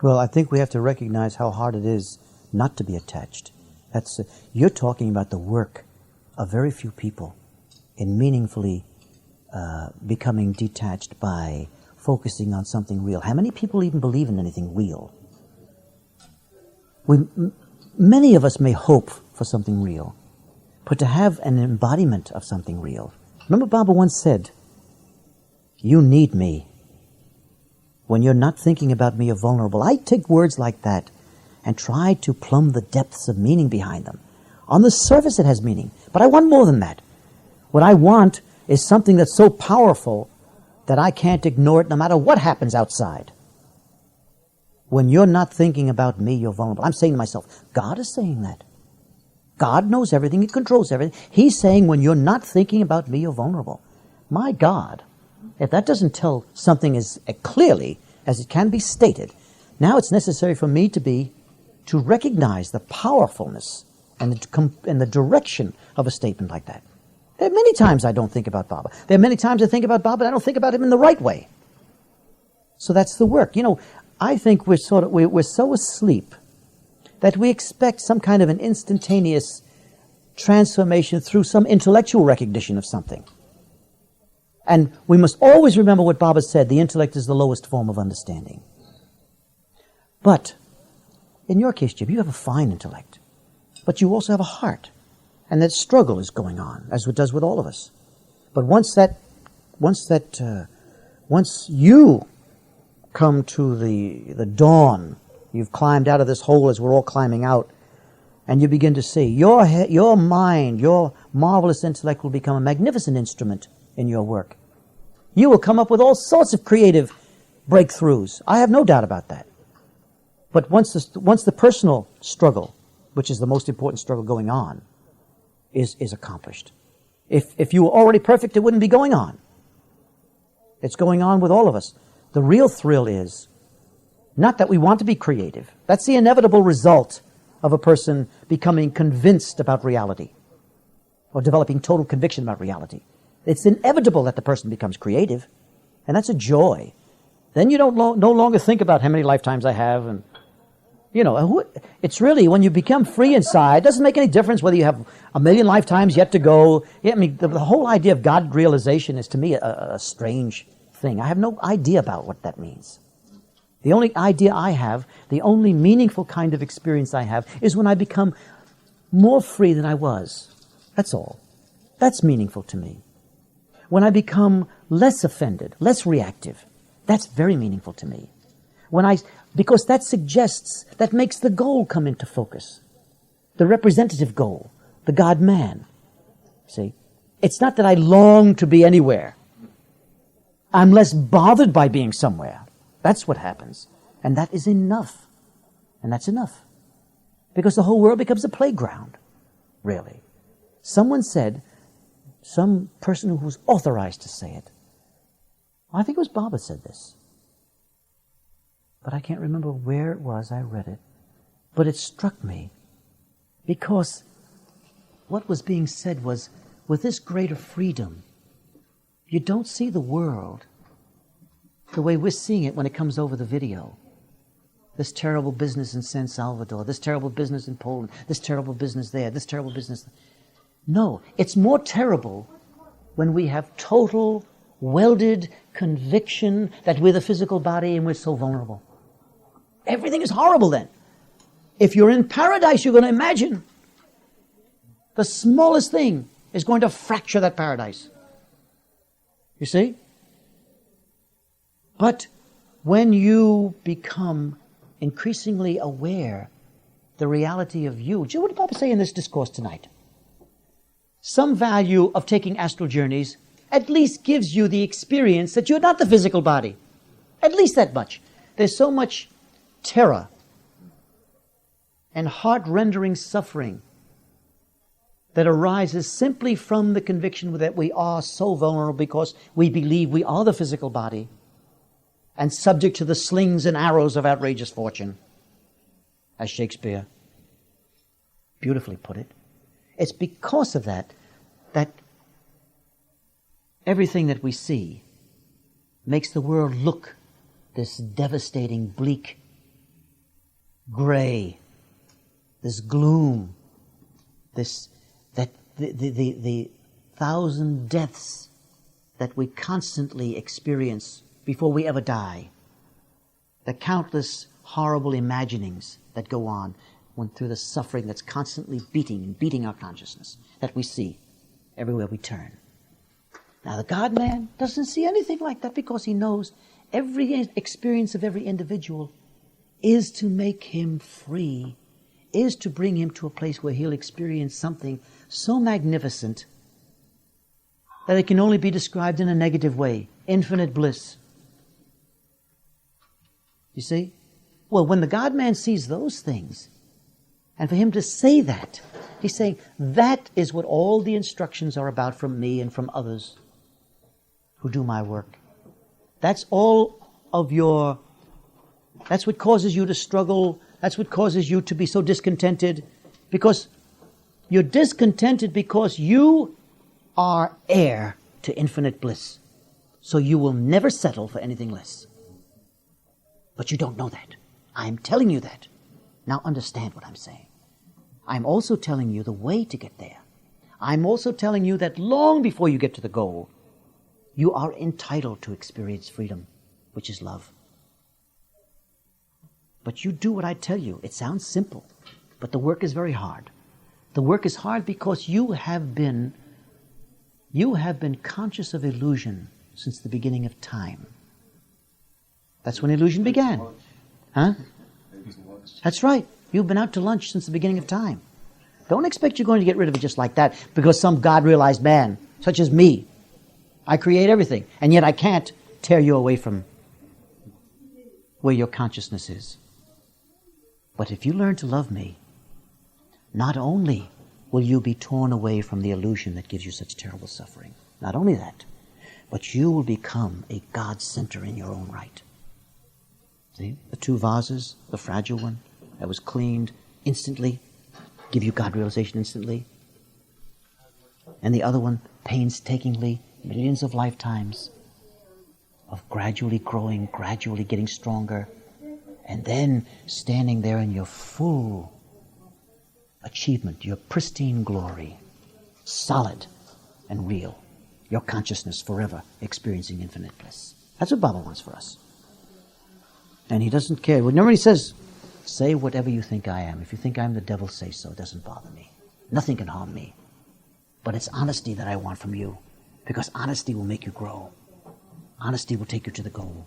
Well, I think we have to recognize how hard it is not to be attached. You're talking about the work of very few people in meaningfully becoming detached by focusing on something real. How many people even believe in anything real? Many of us may hope for something real, but to have an embodiment of something real. Remember Baba once said, "You need me. When you're not thinking about me, you're vulnerable." I take words like that and try to plumb the depths of meaning behind them. On the surface it has meaning, but I want more than that. What I want is something that's so powerful that I can't ignore it no matter what happens outside. When you're not thinking about me, you're vulnerable. I'm saying to myself, God is saying that. God knows everything. He controls everything. He's saying when you're not thinking about me, you're vulnerable. My God, if that doesn't tell something as clearly as it can be stated, now it's necessary for me to recognize the powerfulness and the direction of a statement like that. There are many times I don't think about Baba. There are many times I think about Baba, but I don't think about him in the right way. So that's the work. You know, I think we're so asleep that we expect some kind of an instantaneous transformation through some intellectual recognition of something. And we must always remember what Baba said, the intellect is the lowest form of understanding. But in your case, Jim, you have a fine intellect, but you also have a heart. And that struggle is going on, as it does with all of us. But once you come to the dawn, you've climbed out of this hole as we're all climbing out, and you begin to see your mind, your marvelous intellect will become a magnificent instrument in your work. You will come up with all sorts of creative breakthroughs. I have no doubt about that. But once the personal struggle, which is the most important struggle going on, is accomplished. If you were already perfect, it wouldn't be going on. It's going on with all of us. The real thrill is not that we want to be creative. That's the inevitable result of a person becoming convinced about reality or developing total conviction about reality. It's inevitable that the person becomes creative, and that's a joy. Then you don't no longer think about how many lifetimes I have, and it's really when you become free inside. It doesn't make any difference whether you have 1,000,000 lifetimes yet to go. I mean, the whole idea of God realization is to me a strange thing. I have no idea about what that means. The only idea I have, the only meaningful kind of experience I have, is when I become more free than I was. That's all. That's meaningful to me. When I become less offended, less reactive, that's very meaningful to me. Because that makes the goal come into focus. The representative goal, the God-man. See? It's not that I long to be anywhere. I'm less bothered by being somewhere. That's what happens. And that is enough. And that's enough. Because the whole world becomes a playground, really. Someone said, some person who was authorized to say it, I think it was Baba said this, but I can't remember where it was I read it. But it struck me because what was being said was, with this greater freedom, you don't see the world the way we're seeing it when it comes over the video. This terrible business in San Salvador, this terrible business in Poland, this terrible business there, this terrible business there. No, it's more terrible when we have total, welded conviction that we're the physical body and we're so vulnerable. Everything is horrible then. If you're in paradise, you're going to imagine the smallest thing is going to fracture that paradise. You see? But when you become increasingly aware the reality of you, what did Papa say in this discourse tonight? Some value of taking astral journeys at least gives you the experience that you're not the physical body. At least that much. There's so much terror and heart-rendering suffering that arises simply from the conviction that we are so vulnerable because we believe we are the physical body and subject to the slings and arrows of outrageous fortune, as Shakespeare beautifully put it. It's because of that everything that we see makes the world look this devastating, bleak, gray, this gloom, the thousand deaths that we constantly experience before we ever die, the countless horrible imaginings that go on through the suffering that's constantly beating our consciousness that we see everywhere we turn. Now the God-man doesn't see anything like that because he knows every experience of every individual is to make him free, is to bring him to a place where he'll experience something so magnificent that it can only be described in a negative way, infinite bliss. You see? Well, when the God-man sees those things, and for him to say that, he's saying, that is what all the instructions are about from me and from others who do my work. That's all of your, that's what causes you to struggle, that's what causes you to be so discontented, because you're discontented because you are heir to infinite bliss. So you will never settle for anything less. But you don't know that. I'm telling you that. Now understand what I'm saying. I'm also telling you the way to get there. I'm also telling you that long before you get to the goal, you are entitled to experience freedom, which is love. But you do what I tell you. It sounds simple, but the work is very hard. The work is hard because you have been conscious of illusion since the beginning of time. That's when illusion began. Huh? That's right. You've been out to lunch since the beginning of time. Don't expect you're going to get rid of it just like that because some God-realized man, such as me, I create everything, and yet I can't tear you away from where your consciousness is. But if you learn to love me, not only will you be torn away from the illusion that gives you such terrible suffering, not only that, but you will become a God center in your own right. See? The two vases, the fragile one that was cleaned instantly, give you God realization instantly. And the other one, painstakingly, millions of lifetimes of gradually growing, gradually getting stronger, and then standing there in your full achievement, your pristine glory, solid and real, your consciousness forever experiencing infinite bliss. That's what Baba wants for us. And he doesn't care. Whenever he says, say whatever you think I am. If you think I'm the devil, say so. It doesn't bother me. Nothing can harm me. But it's honesty that I want from you, because honesty will make you grow. Honesty will take you to the goal.